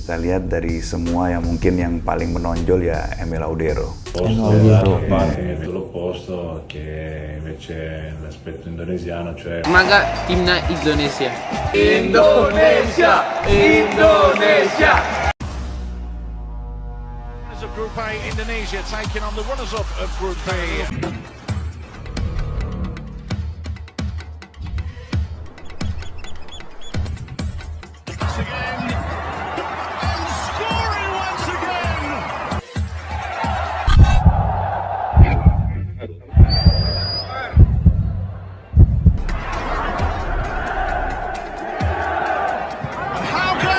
Kita lihat dari semua yang mungkin yang paling menonjol ya Emil Audero. Solo posto che invece l'aspetto indonesiano, cioè Maga timnas Indonesia. Indonesia! Indonesia! Of Group A, Indonesia taking on the runners-up of Group B. Once again, and scoring once again. And Hauke!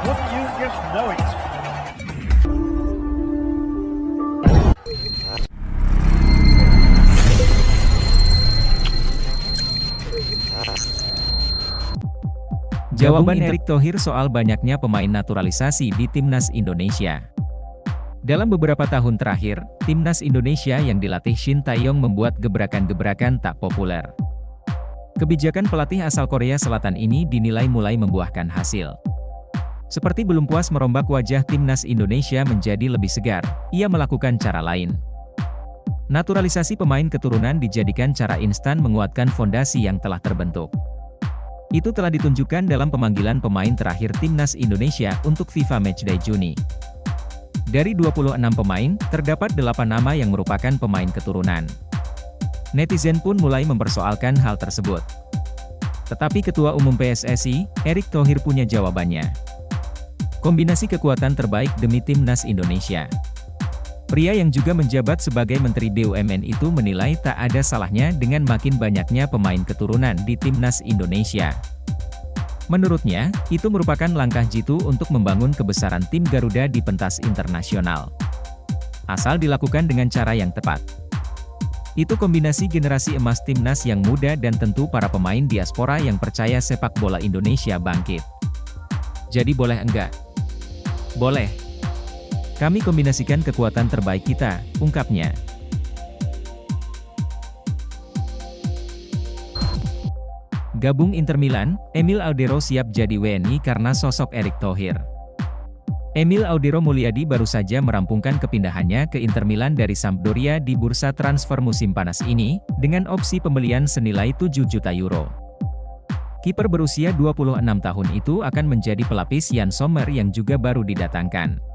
Wouldn't you just know it? Jawaban Erick Thohir soal banyaknya pemain naturalisasi di Timnas Indonesia. Dalam beberapa tahun terakhir, Timnas Indonesia yang dilatih Shin Tae-yong membuat gebrakan-gebrakan tak populer. Kebijakan pelatih asal Korea Selatan ini dinilai mulai membuahkan hasil. Seperti belum puas merombak wajah Timnas Indonesia menjadi lebih segar, ia melakukan cara lain. Naturalisasi pemain keturunan dijadikan cara instan menguatkan fondasi yang telah terbentuk. Itu telah ditunjukkan dalam pemanggilan pemain terakhir Timnas Indonesia untuk FIFA Matchday Juni. Dari 26 pemain, terdapat 8 nama yang merupakan pemain keturunan. Netizen pun mulai mempersoalkan hal tersebut. Tetapi Ketua Umum PSSI, Erick Thohir punya jawabannya. Kombinasi kekuatan terbaik demi Timnas Indonesia. Pria yang juga menjabat sebagai Menteri BUMN itu menilai tak ada salahnya dengan makin banyaknya pemain keturunan di Timnas Indonesia. Menurutnya, itu merupakan langkah jitu untuk membangun kebesaran tim Garuda di pentas internasional. Asal dilakukan dengan cara yang tepat. Itu kombinasi generasi emas Timnas yang muda dan tentu para pemain diaspora yang percaya sepak bola Indonesia bangkit. Jadi boleh enggak? Boleh. Kami kombinasikan kekuatan terbaik kita, ungkapnya. Gabung Inter Milan, Emil Audero siap jadi WNI karena sosok Erick Thohir. Emil Audero Mulyadi baru saja merampungkan kepindahannya ke Inter Milan dari Sampdoria di bursa transfer musim panas ini, dengan opsi pembelian senilai 7 juta euro. Kiper berusia 26 tahun itu akan menjadi pelapis Yann Sommer yang juga baru didatangkan.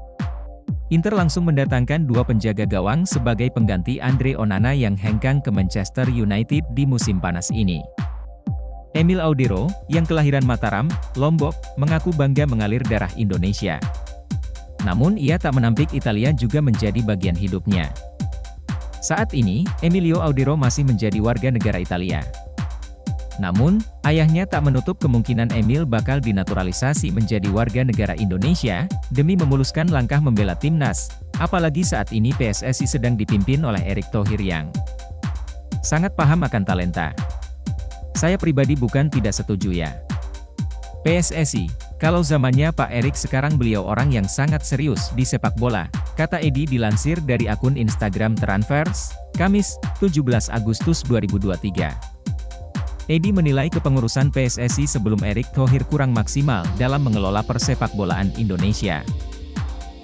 Inter langsung mendatangkan 2 penjaga gawang sebagai pengganti Andre Onana yang hengkang ke Manchester United di musim panas ini. Emil Audero, yang kelahiran Mataram, Lombok, mengaku bangga mengalir darah Indonesia. Namun ia tak menampik Italia juga menjadi bagian hidupnya. Saat ini, Emilio Audero masih menjadi warga negara Italia. Namun, ayahnya tak menutup kemungkinan Emil bakal dinaturalisasi menjadi warga negara Indonesia, demi memuluskan langkah membela timnas, apalagi saat ini PSSI sedang dipimpin oleh Erick Thohir yang sangat paham akan talenta. Saya pribadi bukan tidak setuju ya. PSSI, kalau zamannya Pak Erick sekarang beliau orang yang sangat serius di sepak bola, kata Edi dilansir dari akun Instagram Transfers, Kamis, 17 Agustus 2023. Edi menilai kepengurusan PSSI sebelum Erick Thohir kurang maksimal dalam mengelola persepakbolaan Indonesia.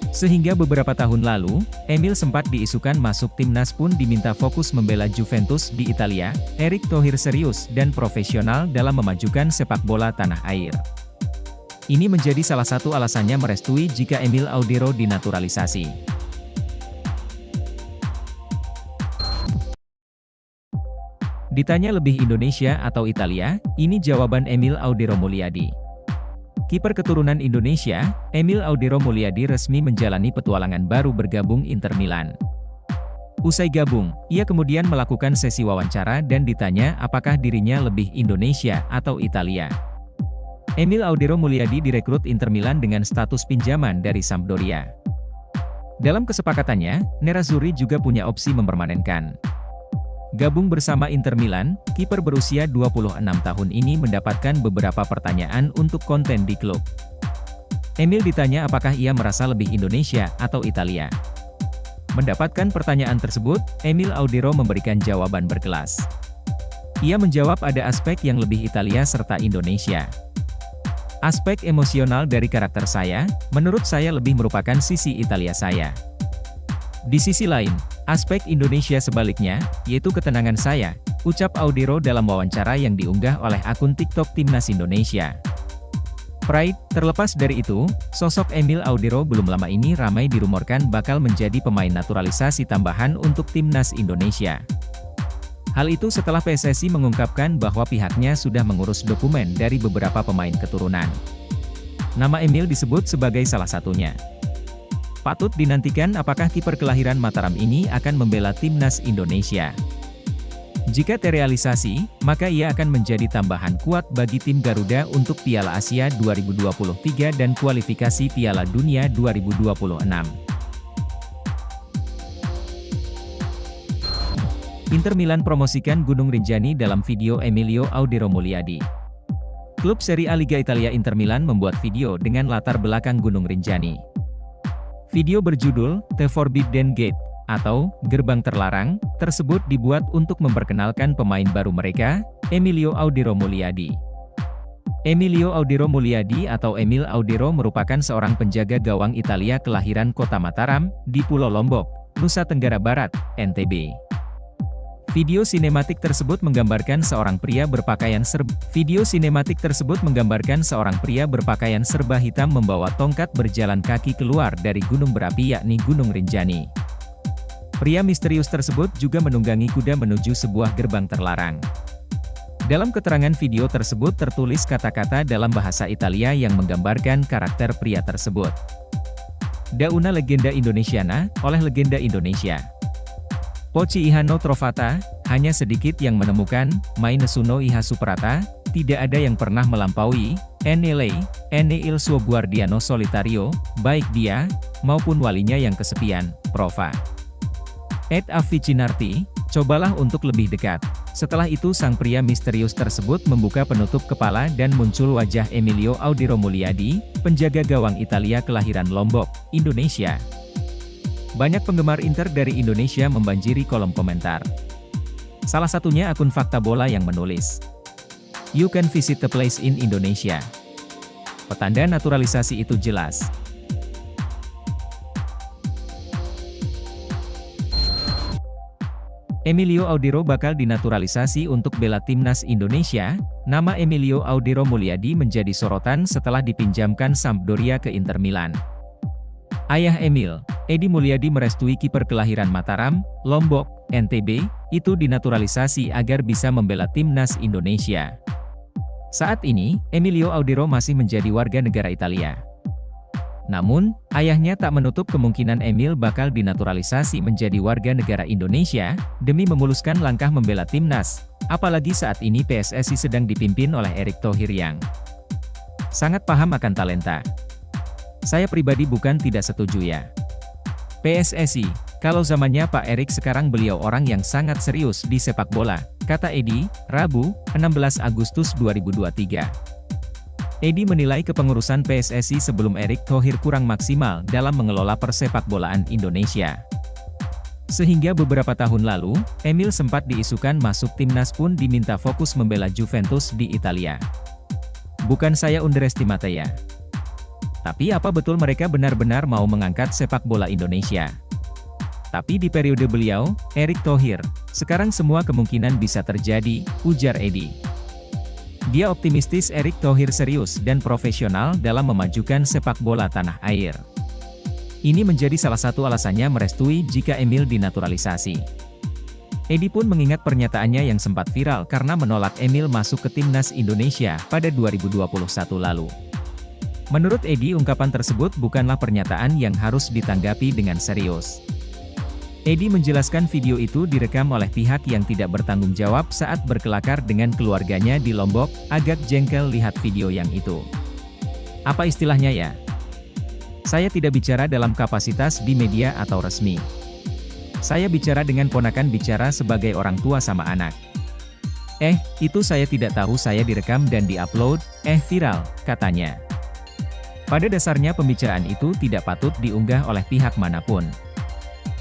Sehingga beberapa tahun lalu, Emil sempat diisukan masuk timnas pun diminta fokus membela Juventus di Italia. Erick Thohir serius dan profesional dalam memajukan sepak bola tanah air. Ini menjadi salah satu alasannya merestui jika Emil Audero dinaturalisasi. Ditanya lebih Indonesia atau Italia, ini jawaban Emil Audero Mulyadi. Kiper keturunan Indonesia, Emil Audero Mulyadi resmi menjalani petualangan baru bergabung Inter Milan. Usai gabung, ia kemudian melakukan sesi wawancara dan ditanya apakah dirinya lebih Indonesia atau Italia. Emil Audero Mulyadi direkrut Inter Milan dengan status pinjaman dari Sampdoria. Dalam kesepakatannya, Nerazzurri juga punya opsi mempermanenkan. Gabung bersama Inter Milan, kiper berusia 26 tahun ini mendapatkan beberapa pertanyaan untuk konten di klub. Emil ditanya apakah ia merasa lebih Indonesia atau Italia. Mendapatkan pertanyaan tersebut, Emil Audero memberikan jawaban berkelas. Ia menjawab ada aspek yang lebih Italia serta Indonesia. Aspek emosional dari karakter saya, menurut saya lebih merupakan sisi Italia saya. Di sisi lain, aspek Indonesia sebaliknya, yaitu ketenangan saya, ucap Audero dalam wawancara yang diunggah oleh akun TikTok Timnas Indonesia. Pride, terlepas dari itu, sosok Emil Audero belum lama ini ramai dirumorkan bakal menjadi pemain naturalisasi tambahan untuk Timnas Indonesia. Hal itu setelah PSSI mengungkapkan bahwa pihaknya sudah mengurus dokumen dari beberapa pemain keturunan. Nama Emil disebut sebagai salah satunya. Patut dinantikan apakah kiper kelahiran Mataram ini akan membela Timnas Indonesia. Jika terrealisasi, maka ia akan menjadi tambahan kuat bagi tim Garuda untuk Piala Asia 2023 dan kualifikasi Piala Dunia 2026. Inter Milan promosikan Gunung Rinjani dalam video Emilio Audero Mulyadi. Klub Serie A Liga Italia Inter Milan membuat video dengan latar belakang Gunung Rinjani. Video berjudul The Forbidden Gate, atau Gerbang Terlarang, tersebut dibuat untuk memperkenalkan pemain baru mereka, Emilio Audero Mulyadi. Emilio Audero Mulyadi atau Emil Audero merupakan seorang penjaga gawang Italia kelahiran kota Mataram, di Pulau Lombok, Nusa Tenggara Barat, NTB. Video sinematik tersebut menggambarkan seorang pria berpakaian serba hitam membawa tongkat berjalan kaki keluar dari gunung berapi yakni Gunung Rinjani. Pria misterius tersebut juga menunggangi kuda menuju sebuah gerbang terlarang. Dalam keterangan video tersebut tertulis kata-kata dalam bahasa Italia yang menggambarkan karakter pria tersebut. Da una legenda indonesiana, oleh legenda Indonesia. Pochi ihano trovata, hanya sedikit yang menemukan, mai nessuno iha superata, tidak ada yang pernah melampaui, ene il suo guardiano solitario, baik dia, maupun walinya yang kesepian, prova. Et avvicinarti, cobalah untuk lebih dekat. Setelah itu sang pria misterius tersebut membuka penutup kepala dan muncul wajah Emilio Audero Mulyadi, penjaga gawang Italia kelahiran Lombok, Indonesia. Banyak penggemar Inter dari Indonesia membanjiri kolom komentar. Salah satunya akun Fakta Bola yang menulis, "You can visit the place in Indonesia." Petanda naturalisasi itu jelas. Emilio Audero bakal dinaturalisasi untuk bela Timnas Indonesia. Nama Emilio Audero Mulyadi menjadi sorotan setelah dipinjamkan Sampdoria ke Inter Milan. Ayah Emil, Edi Mulyadi merestui kiper kelahiran Mataram, Lombok, NTB, itu dinaturalisasi agar bisa membela Timnas Indonesia. Saat ini, Emilio Audero masih menjadi warga negara Italia. Namun, ayahnya tak menutup kemungkinan Emil bakal dinaturalisasi menjadi warga negara Indonesia, demi memuluskan langkah membela Timnas, apalagi saat ini PSSI sedang dipimpin oleh Erick Thohir yang sangat paham akan talenta. Saya pribadi bukan tidak setuju ya. PSSI, kalau zamannya Pak Erick sekarang beliau orang yang sangat serius di sepak bola, kata Edi, Rabu, 16 Agustus 2023. Edi menilai kepengurusan PSSI sebelum Erick Thohir kurang maksimal dalam mengelola persepakbolaan Indonesia. Sehingga beberapa tahun lalu, Emil sempat diisukan masuk timnas pun diminta fokus membela Juventus di Italia. Bukan saya underestimate ya. Tapi apa betul mereka benar-benar mau mengangkat sepak bola Indonesia? Tapi di periode beliau, Erick Thohir, sekarang semua kemungkinan bisa terjadi, ujar Edi. Dia optimistis Erick Thohir serius dan profesional dalam memajukan sepak bola tanah air. Ini menjadi salah satu alasannya merestui jika Emil dinaturalisasi. Edi pun mengingat pernyataannya yang sempat viral karena menolak Emil masuk ke Timnas Indonesia pada 2021 lalu. Menurut Edi, ungkapan tersebut bukanlah pernyataan yang harus ditanggapi dengan serius. Edi menjelaskan video itu direkam oleh pihak yang tidak bertanggung jawab saat berkelakar dengan keluarganya di Lombok, agak jengkel lihat video yang itu. Apa istilahnya ya? Saya tidak bicara dalam kapasitas di media atau resmi. Saya bicara dengan ponakan bicara sebagai orang tua sama anak. Itu saya tidak tahu saya direkam dan diupload, viral, katanya. Pada dasarnya pembicaraan itu tidak patut diunggah oleh pihak manapun.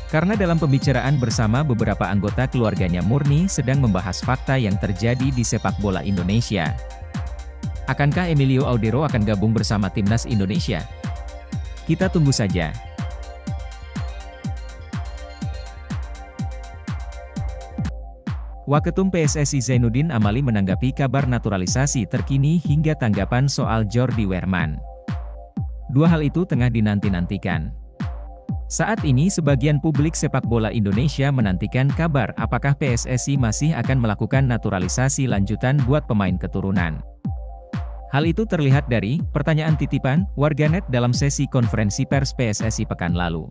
Karena dalam pembicaraan bersama beberapa anggota keluarganya murni sedang membahas fakta yang terjadi di sepak bola Indonesia. Akankah Emilio Audero akan gabung bersama timnas Indonesia? Kita tunggu saja. Waketum PSSI Zainuddin Amali menanggapi kabar naturalisasi terkini hingga tanggapan soal Jordi Wehrman. Dua hal itu tengah dinanti-nantikan. Saat ini sebagian publik sepak bola Indonesia menantikan kabar apakah PSSI masih akan melakukan naturalisasi lanjutan buat pemain keturunan. Hal itu terlihat dari pertanyaan titipan warganet dalam sesi konferensi pers PSSI pekan lalu.